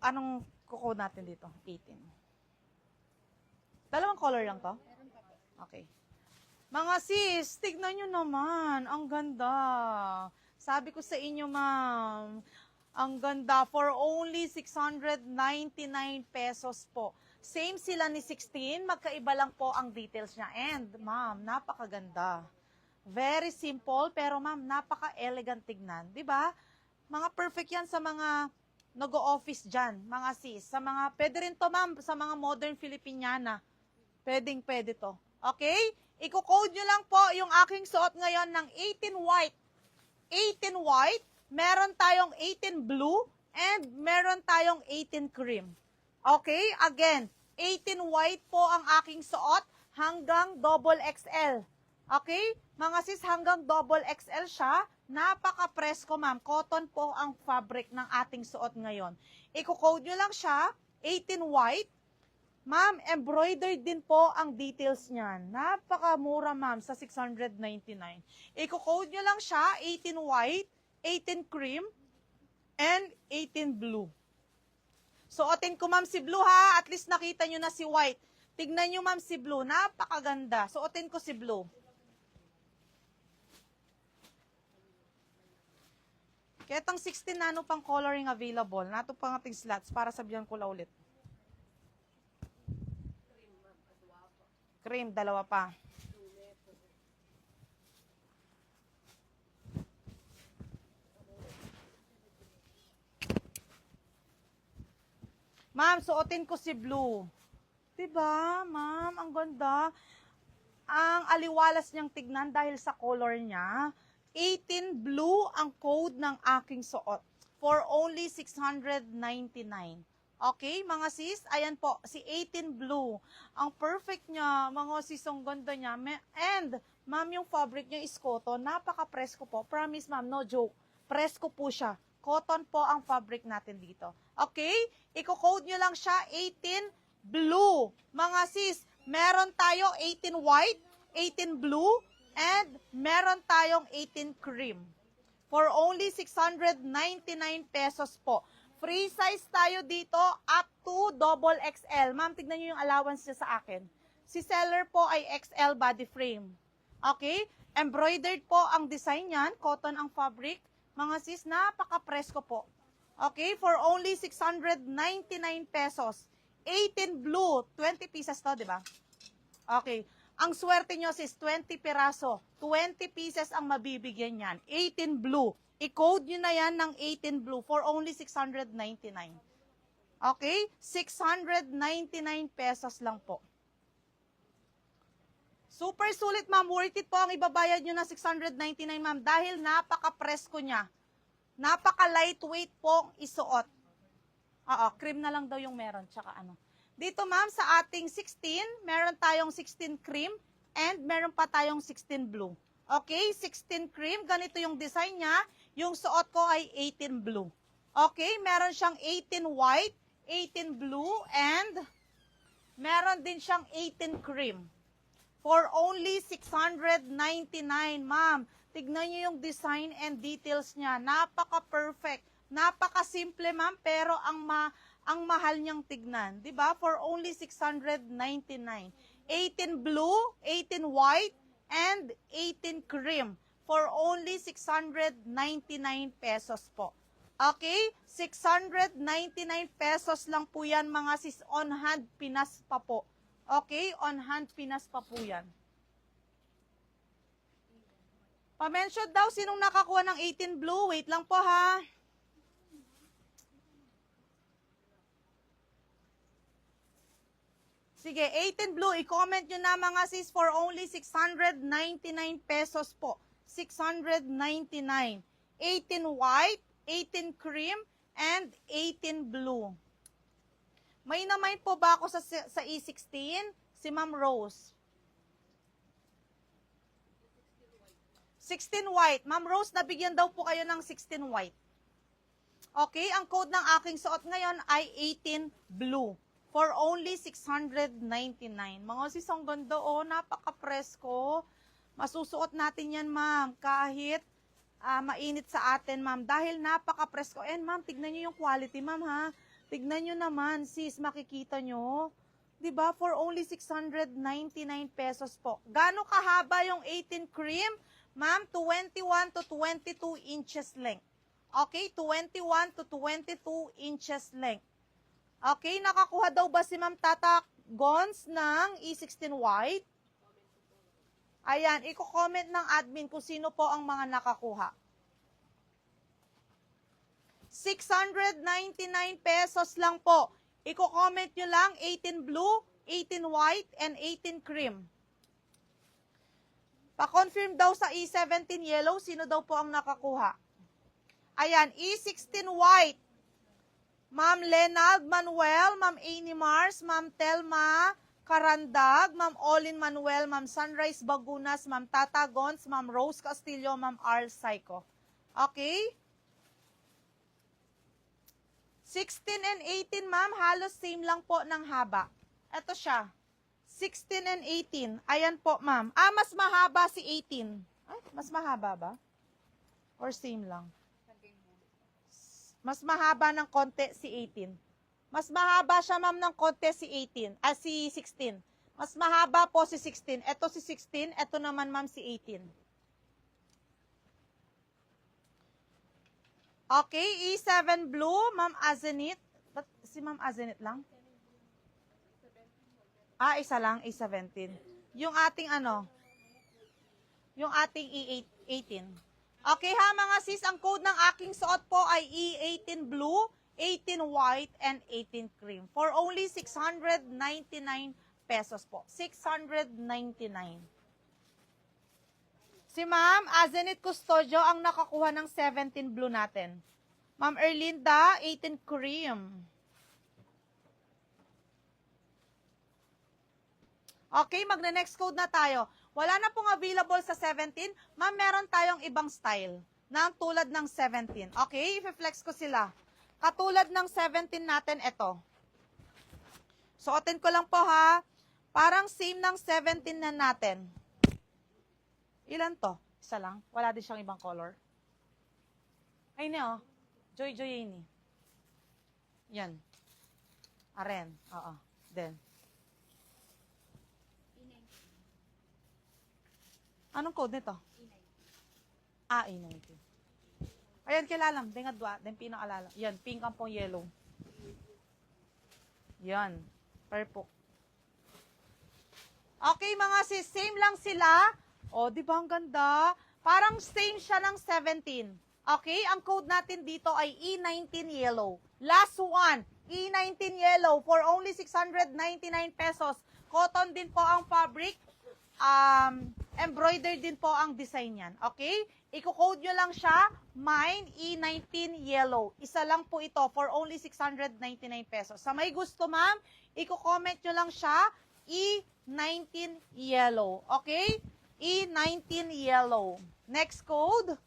Anong kuko natin dito? 18. Dalawang color lang to? Okay. Mga sis, tignan nyo naman. Ang ganda. Sabi ko sa inyo, ma'am, ang ganda. For only 699 pesos po. Same sila ni 16. Magkaiba lang po ang details niya. And, ma'am, napakaganda. Very simple, pero ma'am, napaka-elegant tignan. Diba? Mga perfect yan sa mga nag-o-office dyan, mga sis. Sa mga, pwede rin to, ma'am, sa mga modern Filipiniana. Pwede to. Okay? Iko-code nyo lang po yung aking suot ngayon ng 18 white. 18 white, meron tayong 18 blue, and meron tayong 18 cream. Okay? Again, 18 white po ang aking suot hanggang double XL. Okay? Mga sis, hanggang double XL siya. Napaka-presko, ma'am. Cotton po ang fabric ng ating suot ngayon. Iko-code nyo lang siya, 18 white. Ma'am, embroidered din po ang details niyan. Napakamura, ma'am, sa 699. Iko-code nyo lang siya, 18 white, 18 cream, and 18 blue. Suotin ko, ma'am, si blue, ha? At least nakita nyo na si white. Tignan nyo, ma'am, si blue. Napakaganda. Suotin ko si blue. Kaya itong 16 nano pang coloring available. Nato pang ating slots para sabihan ko lang ulit. Cream, dalawa pa. Ma'am, suotin ko si blue. Diba, ma'am? Ang ganda. Ang aliwalas niyang tignan dahil sa color niya. 18 blue ang code ng aking suot. For only 699. Okay, mga sis, ayan po, si 18 blue. Ang perfect niya, mga sis, ang ganda niya. And, ma'am, yung fabric niya is cotton. Napaka-presko po. Promise, ma'am, no joke. Presko po siya. Cotton po ang fabric natin dito. Okay? Iko-code nyo lang siya, 18 blue. Mga sis, meron tayo 18 white, 18 blue, and meron tayong 18 cream. For only 699 pesos po. Free size tayo dito up to double XL. Ma'am, tignan nyo yung allowance niya sa akin. Si seller po ay XL body frame. Okay? Embroidered po ang design niyan. Cotton ang fabric. Mga sis, napaka-presko po. Okay? For only 699 pesos. 18 blue. 20 pieces to, di ba? Okay. Ang swerte nyo sis, 20 piraso. 20 pieces ang mabibigyan yan. 18 blue. I-code nyo na yan ng 18 blue for only 699. Okay? 699 pesos lang po. Super sulit, ma'am. Worth it po ang ibabayad nyo na 699, ma'am. Dahil napaka-presko niya. Napaka-lightweight pong isuot. Oo, cream na lang daw yung meron. Tsaka ano. Dito, ma'am, sa ating 16, meron tayong 16 cream and meron pa tayong 16 blue. Okay, 16 cream. Ganito yung design niya. Yung suot ko ay 18 blue. Okay, meron siyang 18 white, 18 blue, and meron din siyang 18 cream. For only 699, ma'am. Tignan niyo yung design and details niya. Napaka-perfect. Napaka-simple, ma'am, pero ang mahal niyang tignan. Diba? For only 699. 18 blue, 18 white, and 18 cream. For only 699 pesos po. Okay? 699 pesos lang po yan, mga sis. On hand, Pinas pa po. Okay? On hand, Pinas pa po yan. Pa-mention daw, sinong nakakuha ng 18 blue? Wait lang po, ha? Sige, 18 blue, i-comment nyo na, mga sis, for only 699 pesos po. 699. 18 white, 18 cream, and 18 blue. May namay po ba ako sa E16? Si Ma'am Rose. 16 white. Ma'am Rose, nabigyan daw po kayo ng 16 white. Okay, ang code ng aking suot ngayon ay 18 blue. for only 699. Mga sis, ang ganda oh, napaka-presko. Masusuot natin yan, ma'am, kahit mainit sa atin, ma'am, dahil napaka-presko. And ma'am, tignan nyo yung quality, ma'am, ha. Tignan nyo naman, sis, makikita nyo. 'Di ba? For only 699 pesos po. Gaano kahaba yung 18 cream? Ma'am, 21 to 22 inches length. Okay, 21 to 22 inches length. Okay, nakakuha daw ba si Ma'am Tata Gons ng E16 white? Ayan, i-comment ng admin kung sino po ang mga nakakuha. 699 pesos lang po. Iko-comment nyo lang 18 blue, 18 white, and 18 cream. Pa-confirm daw sa E17 yellow, sino daw po ang nakakuha? Ayan, E16 white. Ma'am Lenald Manuel, Ma'am Amy Mars, Ma'am Telma Karandag, Ma'am Olin Manuel, Ma'am Sunrise Bagunas, Ma'am Tata Gons, Ma'am Rose Castillo, Ma'am Arl Psycho. Okay? 16 and 18, ma'am, halos same lang po ng haba. Ito siya. 16 and 18. Ayan po, ma'am. Mas mahaba si 18. Ay, mas mahaba ba? Or same lang? Mas mahaba ng konti si 18. Mas mahaba siya, ma'am, ng konti si 18. Si 16. Mas mahaba po si 16. Ito si 16. Ito naman, ma'am, si 18. Okay, E7 blue, Ma'am Azenit. Si Ma'am Azenit lang? Isa lang, E17. Yung ating yung ating E18. Okay ha mga sis, ang code ng aking suot po ay E18 blue, 18 white, and 18 cream. For only 699 pesos po. 699. Si Ma'am Azenit Custodio ang nakakuha ng 17 blue natin. Ma'am Erlinda, 18 cream. Okay, magne-next code na tayo. Wala na pong available sa 17. Ma'am, meron tayong ibang style na tulad ng 17. Okay, i-flex ko sila. Katulad ng 17 natin, ito. Suotin ko lang po ha. Parang same ng 17 na natin. Ilan to? Isa lang? Wala din siyang ibang color? Ay, ne, oh. Joy ni. Yan. Aren. Oo. Then. Anong code nito? E19. Ayan, kilalam. Dengadwa. Den pinakaalala. Yan, pink ang pong yellow. Yan. Purple. Okay, mga sis. Same lang sila. O, di ba ang ganda? Parang same siya ng 17. Okay, ang code natin dito ay E19 yellow. Last one, E19 yellow for only 699 pesos. Cotton din po ang fabric. Embroidered din po ang design yan. Okay? Iko-code nyo lang siya, mine E19 yellow. Isa lang po ito for only 699 pesos. Sa may gusto, ma'am, iko-comment nyo lang siya, E19 yellow. Okay? E19 yellow. Next code.